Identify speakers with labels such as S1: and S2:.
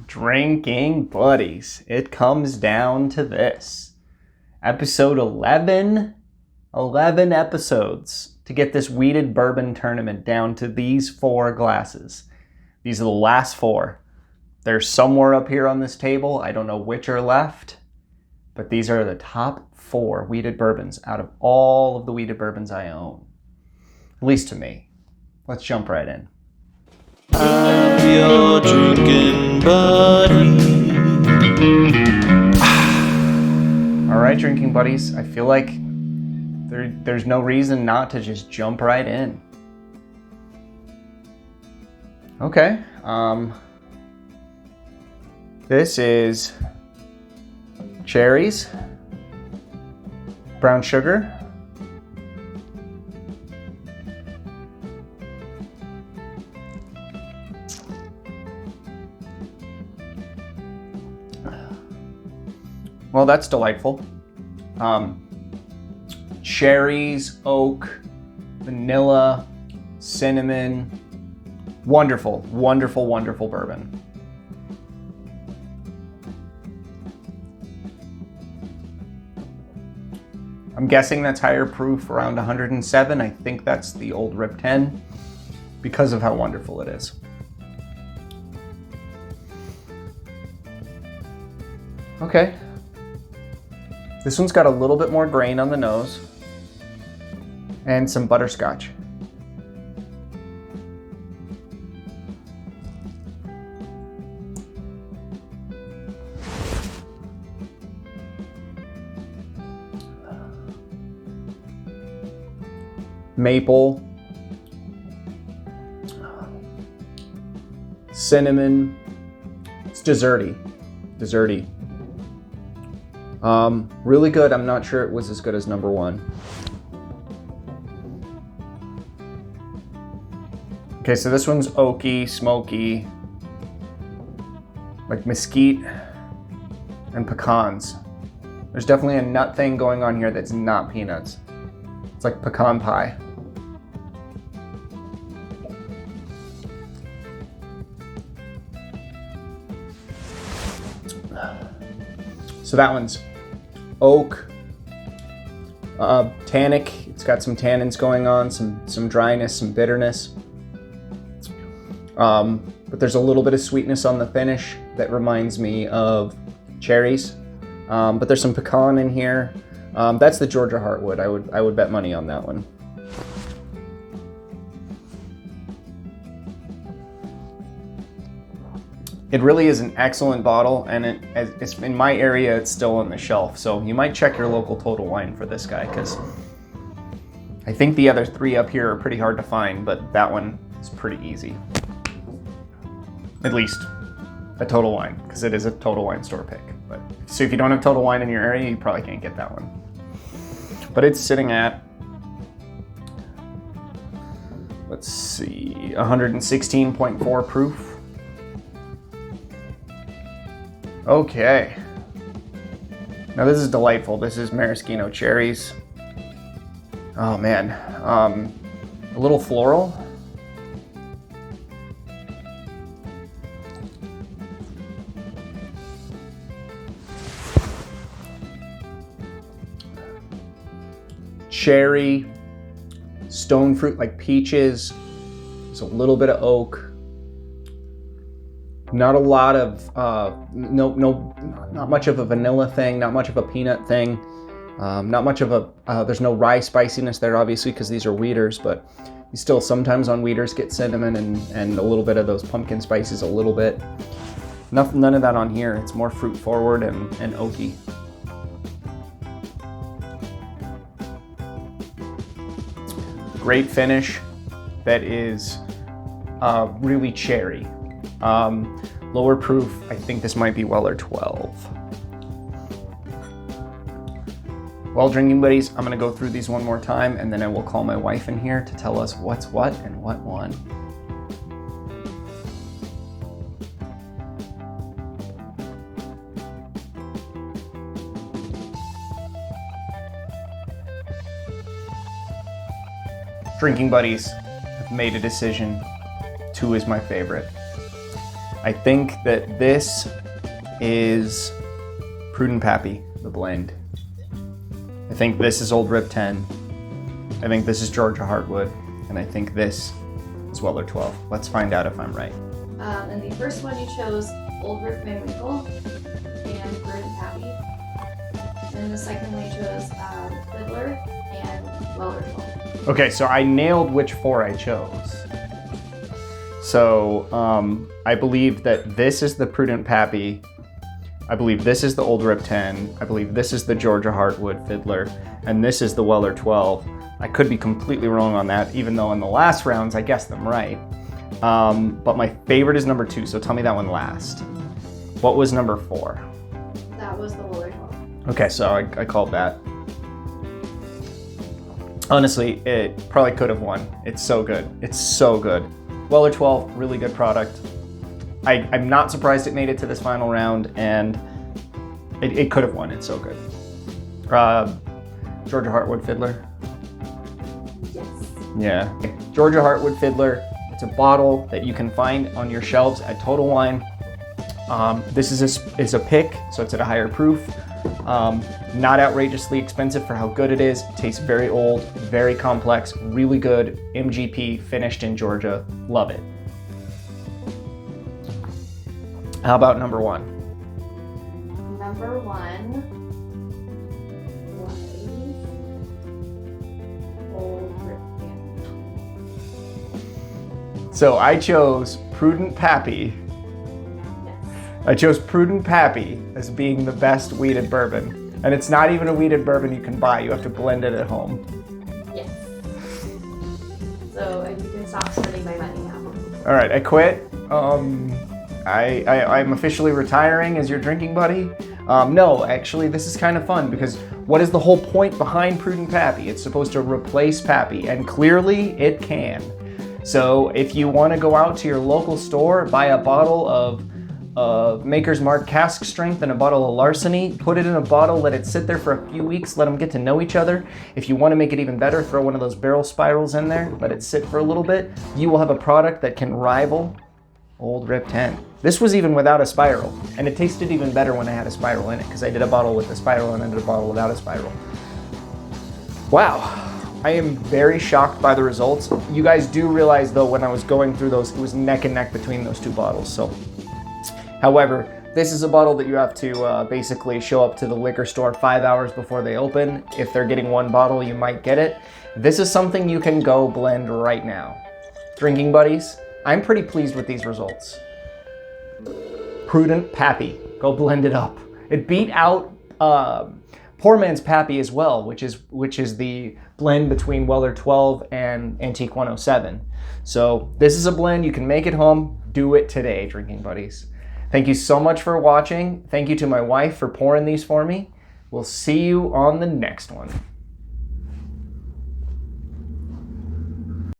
S1: Drinking buddies, it comes down to this. Episode 11. 11 episodes to get this wheated bourbon tournament down to these 4 glasses. These are the last 4. They're somewhere up here on this table. I don't know which are left, but these are the top 4 wheated bourbons out of all of the wheated bourbons I own. At least to me. Let's jump right in.
S2: I'm your drinking buddy.
S1: All right, drinking buddies. I feel like there's no reason not to just jump right in. Okay. This is cherries, brown sugar, well, that's delightful. Cherries, oak, vanilla, cinnamon. Wonderful, wonderful, wonderful bourbon. I'm guessing that's higher proof, around 107. I think that's the old Rip 10 because of how wonderful it is. Okay. This one's got a little bit more grain on the nose and some butterscotch. Maple, cinnamon. It's desserty. Really good. I'm not sure it was as good as number 1. Okay, so this one's oaky, smoky, like mesquite and pecans. There's definitely a nut thing going on here that's not peanuts. It's like pecan pie. So that one's oak, tannic. It's got some tannins going on, some dryness, some bitterness. But there's a little bit of sweetness on the finish that reminds me of cherries. But there's some pecan in here. That's the Georgia Heartwood. I would bet money on that one. It really is an excellent bottle, and it's in my area, it's still on the shelf. So you might check your local Total Wine for this guy, because I think the other 3 up here are pretty hard to find, but that one is pretty easy. At least a Total Wine, because it is a Total Wine store pick. But so if you don't have Total Wine in your area, you probably can't get that one. But it's sitting at, let's see, 116.4 proof. Okay. Now this is delightful. This is maraschino cherries. Oh man. A little floral. Cherry, stone fruit like peaches. There's a little bit of oak. Not a lot of, not much of a vanilla thing, not much of a peanut thing, not much of a, there's no rye spiciness there obviously because these are wheaters, but you still sometimes on wheaters get cinnamon and a little bit of those pumpkin spices a little bit. None of that on here. It's more fruit forward and oaky. Great finish that is really cherry. Lower proof, I think this might be Weller 12. Well, drinking buddies, I'm gonna go through these one more time and then I will call my wife in here to tell us what's what and what won. Drinking buddies have made a decision. 2 is my favorite. I think that this is Prudent Pappy, the blend. I think this is Old Rip 10. I think this is Georgia Heartwood. And I think this is Weller 12. Let's find out if I'm right.
S3: And the first one you chose Old Rip Van Winkle and Prudent Pappy. And the second one you chose Fiddler and Weller 12.
S1: Okay, so I nailed which 4 I chose. So I believe that this is the Prudent Pappy. I believe this is the Old Rip 10. I believe this is the Georgia Heartwood Fiddler. And this is the Weller 12. I could be completely wrong on that, even though in the last rounds I guessed them right. But my favorite is number 2, so tell me that one last. What was number 4?
S3: That was the Weller 12.
S1: Okay, so I called that. Honestly, it probably could have won. It's so good. It's so good. Weller 12, really good product. I'm not surprised it made it to this final round, and it could have won. It's so good. Georgia Heartwood Fiddler.
S3: Yes.
S1: Yeah. Georgia Heartwood Fiddler. It's a bottle that you can find on your shelves at Total Wine. This is a pick, so it's at a higher proof. Not outrageously expensive for how good it is. It tastes very old, very complex, really good. MGP, finished in Georgia. Love it. How about number 1?
S3: Number 1 was Old Rip Van.
S1: So I chose Prudent Pappy.
S3: Yes.
S1: I chose Prudent Pappy as being the best wheated bourbon. And it's not even a wheated bourbon you can buy. You have to blend it at home.
S3: Yes. So you can stop spending my money now.
S1: All right, I quit. I'm officially retiring as your drinking buddy. No, actually, this is kind of fun because what is the whole point behind Prudent Pappy? It's supposed to replace Pappy, and clearly it can. So if you want to go out to your local store, buy a bottle of Maker's Mark cask strength and a bottle of Larceny, put it in a bottle, let it sit there for a few weeks, let them get to know each other. If you want to make it even better, throw one of those barrel spirals in there, let it sit for a little bit. You will have a product that can rival Old Rip 10. This was even without a spiral, and it tasted even better when I had a spiral in it because I did a bottle with a spiral and I did a bottle without a spiral. Wow, I am very shocked by the results. You guys do realize though, when I was going through those, it was neck and neck between those 2 bottles. So, however, this is a bottle that you have to basically show up to the liquor store 5 hours before they open. If they're getting 1 bottle, you might get it. This is something you can go blend right now. Drinking buddies, I'm pretty pleased with these results. Prudent Pappy, go blend it up. It beat out Poor Man's Pappy as well, which is the blend between Weller 12 and Antique 107. So this is a blend, you can make it home, do it today, drinking buddies. Thank you so much for watching. Thank you to my wife for pouring these for me. We'll see you on the next one.